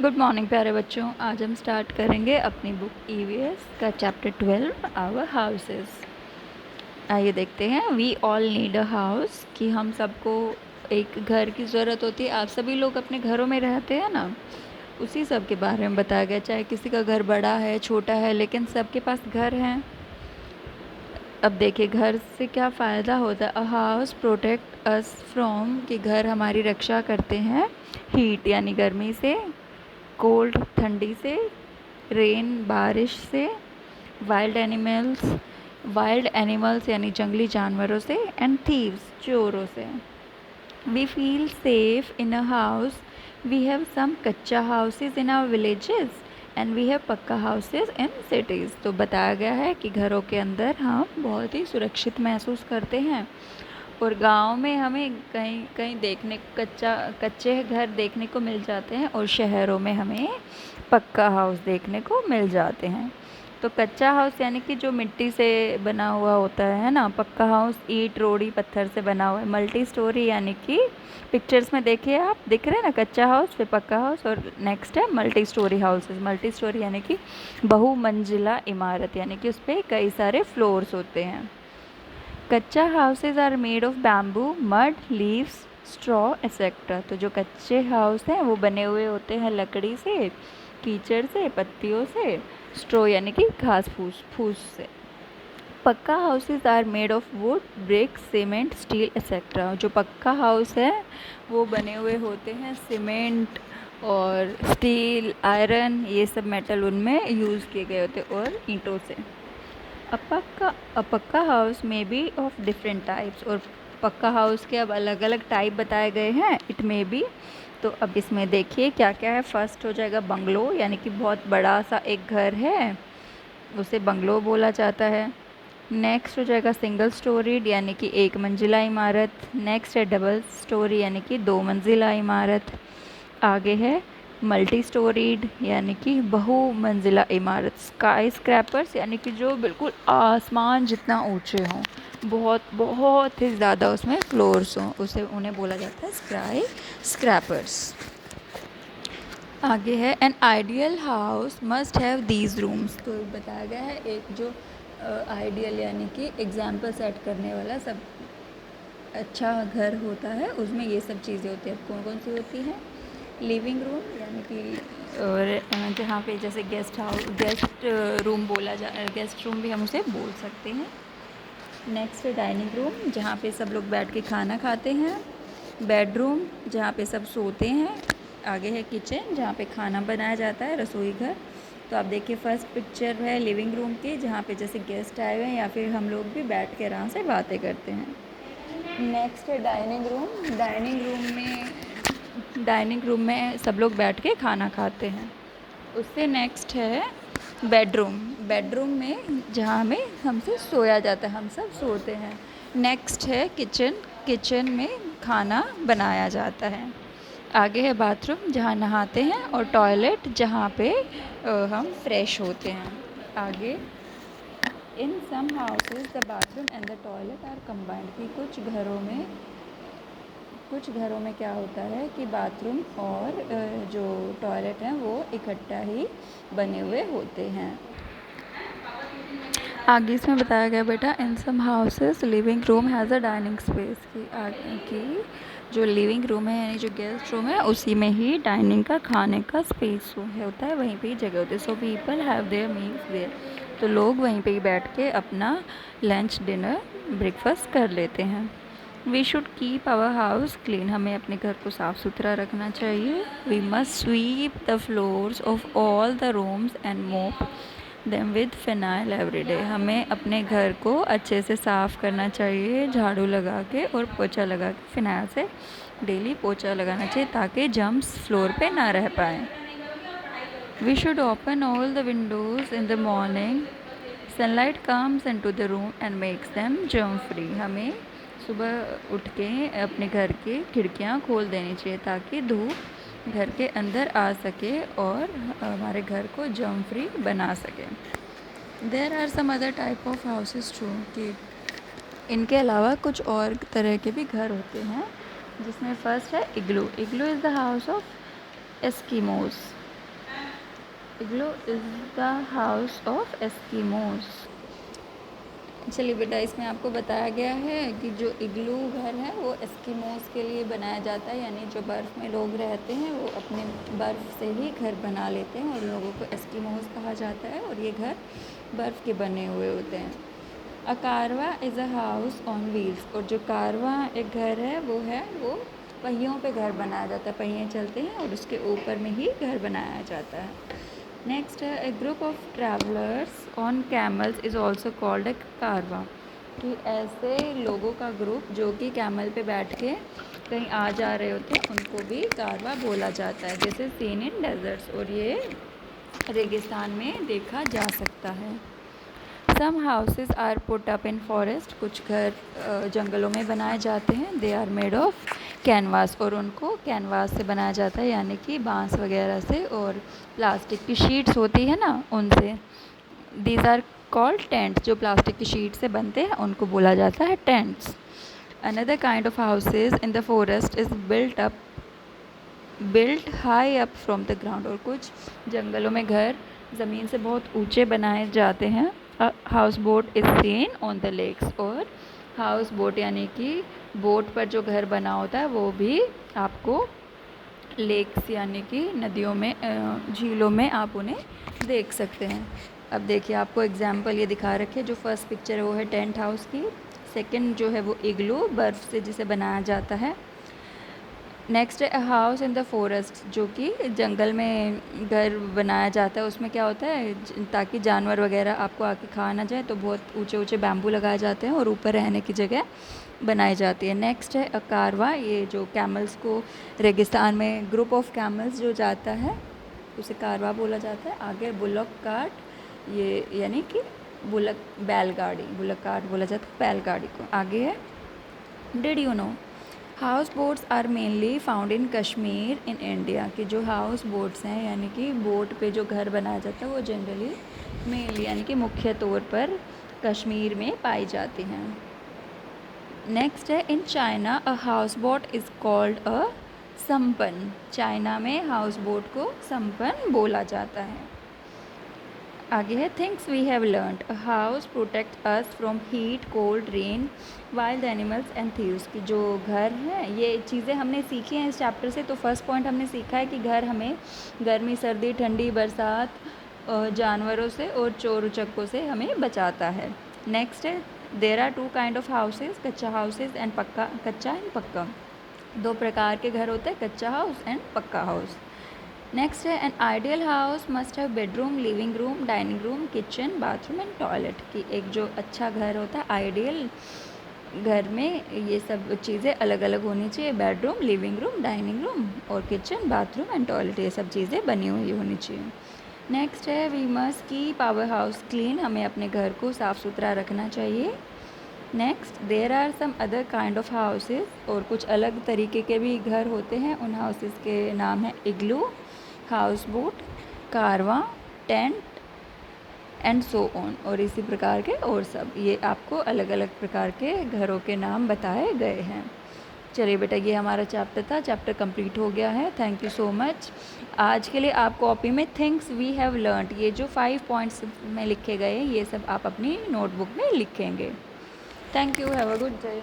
Good morning प्यारे बच्चों। आज हम स्टार्ट करेंगे अपनी बुक ईवीएस का चैप्टर 12 आवर हाउसेस। आइए देखते हैं। We all need a house, कि हम सबको एक घर की ज़रूरत होती है। आप सभी लोग अपने घरों में रहते हैं ना, उसी सब के बारे में बताया गया। चाहे किसी का घर बड़ा है छोटा है, लेकिन सबके पास घर हैं। अब देखिए घर से क्या फ़ायदा होता है। अ हाउस प्रोटेक्ट अस फ्रॉम, कि घर हमारी रक्षा करते हैं हीट यानी गर्मी से, कोल्ड ठंडी से, रेन बारिश से, वाइल्ड एनिमल्स यानी जंगली जानवरों से, एंड थीव्स चोरों से। We feel safe in a house. We have some kutcha houses in our villages and we have pucca houses in cities. तो बताया गया है कि घरों के अंदर हम बहुत ही सुरक्षित महसूस करते हैं, और गांव में हमें कहीं कहीं कच्चे घर देखने को मिल जाते हैं, और शहरों में हमें पक्का हाउस देखने को मिल जाते हैं। तो कच्चा हाउस यानी कि जो मिट्टी से बना हुआ होता है ना। पक्का हाउस ईंट रोड़ी पत्थर से बना हुआ है। मल्टी स्टोरी यानी कि पिक्चर्स में देखिए आप, दिख रहे हैं ना, कच्चा हाउस फिर पक्का हाउस, और नेक्स्ट है multi storey houses. Multi storey यानी कि बहुमंजिला इमारत, यानी कि उस पर कई सारे फ्लोर्स होते हैं। Kachcha houses are made of bamboo, mud, leaves, straw etcetera. तो जो कच्चे हाउस हैं वो बने हुए होते हैं लकड़ी से, कीचड़ से, पत्तियों से, स्ट्रॉ यानी कि घास फूस फूस से। Pucca houses are made of wood, brick, cement, steel etcetera. जो पक्का हाउस है वो बने हुए होते हैं सीमेंट और स्टील, आयरन, ये सब मेटल उनमें यूज़ किए गए होते हैं, और ईंटों से। अ पक्का हाउस में बी ऑफ डिफरेंट टाइप्स, और पक्का हाउस के अब अलग अलग टाइप बताए गए हैं। इट में बी, तो अब इसमें देखिए क्या क्या है। फर्स्ट हो जाएगा बंगलो, यानी कि बहुत बड़ा सा एक घर है, उसे बंगलो बोला जाता है। नेक्स्ट हो जाएगा सिंगल स्टोरीड, यानी कि एक मंजिला इमारत। नेक्स्ट है डबल स्टोरी, यानी कि दो मंजिला इमारत। आगे है मल्टी स्टोरीड, यानी कि बहुमंजिला इमारत। स्काई स्क्रैपर्स, यानी कि जो बिल्कुल आसमान जितना ऊंचे हों, बहुत बहुत ही ज़्यादा उसमें फ्लोर्स हों, उसे उन्हें बोला जाता है स्काई स्क्रैपर्स। आगे है an ideal house must have these rooms. तो बताया गया है एक जो आइडियल यानी कि एग्जाम्पल सेट करने वाला सब अच्छा घर होता है, उसमें ये सब चीज़ें होती हैं। कौन कौन सी होती हैं? लिविंग रूम, यानी कि और जहाँ पे जैसे गेस्ट रूम गेस्ट रूम भी हम उसे बोल सकते हैं। नेक्स्ट है डाइनिंग रूम, जहाँ पे सब लोग बैठ के खाना खाते हैं। बेडरूम, जहाँ पे सब सोते हैं। आगे है किचन, जहाँ पे खाना बनाया जाता है, रसोई घर। तो आप देखिए फर्स्ट पिक्चर है लिविंग रूम की, जहाँ पे जैसे गेस्ट आए हुए हैं या फिर हम लोग भी बैठ के आराम से बातें करते हैं। नेक्स्ट है डाइनिंग रूम। डाइनिंग रूम में सब लोग बैठ के खाना खाते हैं। उससे नेक्स्ट है बेडरूम। बेडरूम में जहाँ हमें हमसे सोया जाता है, हम सब सोते हैं। नेक्स्ट है किचन। किचन में खाना बनाया जाता है। आगे है बाथरूम, जहाँ नहाते हैं, और टॉयलेट, जहाँ पे हम फ्रेश होते हैं। आगे in some houses the bathroom and the toilet are combined, कि कुछ घरों में क्या होता है कि बाथरूम और जो टॉयलेट हैं वो इकट्ठा ही बने हुए होते हैं। आगे इसमें बताया गया बेटा, in some houses living room has a dining space, की जो लिविंग रूम है यानी जो गेस्ट रूम है उसी में ही डाइनिंग का, खाने का स्पेस होता है, वहीं पे ही जगह होती है। So people have their meals there, तो लोग वहीं पे ही बैठ के अपना लंच, डिनर, ब्रेकफास्ट कर लेते हैं। We should keep our house clean, हमें अपने घर को साफ़ सुथरा रखना चाहिए। We must sweep the floors of all the rooms and mop them with phenyl everyday, हमें अपने घर को अच्छे से साफ़ करना चाहिए, झाड़ू लगा के और पोछा लगा के, फिनाइल से डेली पोछा लगाना चाहिए ताकि जम्स फ्लोर पे ना रह पाए। We should open all the windows in the morning, sunlight comes into the room and makes them germ free, हमें सुबह उठ के अपने घर की खिड़कियाँ खोल देनी चाहिए ताकि धूप घर के अंदर आ सके और हमारे घर को जर्म फ्री बना सके। There are some other type of houses too, कि इनके अलावा कुछ और तरह के भी घर होते हैं, जिसमें फर्स्ट है igloo. Igloo is the house of Eskimos. Igloo is the house of Eskimos. चलिए बेटा, इसमें आपको बताया गया है कि जो इग्लू घर है वो एस्किमोस के लिए बनाया जाता है, यानी जो बर्फ़ में लोग रहते हैं वो अपने बर्फ़ से ही घर बना लेते हैं और लोगों को एस्किमोस कहा जाता है, और ये घर बर्फ़ के बने हुए होते हैं। अ कारवा is a house on wheels, और जो कारवा एक घर है वो पहियों पे घर बनाया जाता है, पहिए चलते हैं और उसके ऊपर में ही घर बनाया जाता है। नेक्स्ट है a group of travellers on camels is also called a caravan, कि ऐसे लोगों का ग्रुप जो कि कैमल पे बैठ के कहीं आ जा रहे होते हैं उनको भी कारवा बोला जाता है, जैसे सीन इन डेजर्ट्स, और ये रेगिस्तान में देखा जा सकता है। Some houses are put up in forest, कुछ घर जंगलों में बनाए जाते हैं। They are made of canvas, और उनको कैनवास से बनाया जाता है, यानी कि बांस वगैरह से, और प्लास्टिक की शीट्स होती है ना उनसे। दीज आर कॉल्ड टेंट्स, जो प्लास्टिक की शीट से बनते हैं उनको बोला जाता है tents. Another kind of houses in the forest is built high up from the ground, और कुछ जंगलों में घर ज़मीन से बहुत ऊंचे बनाए जाते हैं। House boat is seen on the lakes, और हाउस बोट यानी कि बोट पर जो घर बना होता है वो भी आपको लेक्स यानी कि नदियों में, झीलों में आप उन्हें देख सकते हैं। अब देखिए, आपको एग्जाम्पल ये दिखा रखे, जो फर्स्ट पिक्चर है वो है टेंट हाउस की, सेकंड जो है वो इग्लू, बर्फ़ से जिसे बनाया जाता है। नेक्स्ट है हाउस इन द फॉरेस्ट, जो कि जंगल में घर बनाया जाता है। उसमें क्या होता है, ताकि जानवर वगैरह आपको आके खा ना जाए, तो बहुत ऊंचे ऊंचे बैम्बू लगाए जाते हैं और ऊपर रहने की जगह बनाई जाती है। नेक्स्ट है अ कारवा, ये जो कैमल्स को रेगिस्तान में ग्रुप ऑफ कैमल्स जो जाता है उसे कारवा बोला जाता है। आगे बुलक कार्ट, ये यानी कि बुलक बैलगाड़ी, बुलक कार्ट बोला जाता है बैलगाड़ी को। आगे है did you know house boats are mainly found in Kashmir in India, कि जो हाउस बोट्स हैं यानी कि बोट पे जो घर बनाया जाता है वो जनरली मेनली यानी कि मुख्य तौर पर कश्मीर में पाई जाती हैं। नेक्स्ट है in China a house boat is called a संपन, चाइना में हाउस बोट को संपन बोला जाता है। आगे है things we have learned, a house protect us from heat cold rain wild animals and thieves, की जो घर है ये चीज़ें हमने सीखी हैं इस चैप्टर से। तो फर्स्ट पॉइंट हमने सीखा है कि घर हमें गर्मी, सर्दी, ठंडी, बरसात, जानवरों से और चोर उचक्कों से हमें बचाता है। नेक्स्ट है there are two kind of houses, kachcha houses and pucca, kachcha and पक्का, दो प्रकार के घर होते हैं, कच्चा हाउस एंड पक्का हाउस। नेक्स्ट है an ideal house must have bedroom, living room, dining room, kitchen, bathroom and toilet, की एक जो अच्छा घर होता है आइडियल घर में ये सब चीज़ें अलग अलग होनी चाहिए, bedroom, living room, dining room और किचन, बाथरूम एंड टॉयलेट, ये सब चीज़ें बनी हुई होनी चाहिए। नेक्स्ट है we must keep our house clean, हमें अपने घर को साफ़ सुथरा रखना चाहिए। Next there are some other kind of houses, और कुछ अलग तरीके के भी घर होते हैं, उन हाउसेज के नाम है इग्लू, हाउस बोट, कारवा, टेंट एंड सो ऑन, और इसी प्रकार के और सब, ये आपको अलग अलग प्रकार के घरों के नाम बताए गए हैं। चलिए बेटा, ये हमारा चैप्टर था, चैप्टर कंप्लीट हो गया है। Thank you so much. आज के लिए आप कॉपी में थिंग्स वी हैव लर्नड, ये जो 5 पॉइंट्स में लिखे गए ये सब आप अपनी नोटबुक में लिखेंगे। Thank you, have a good day.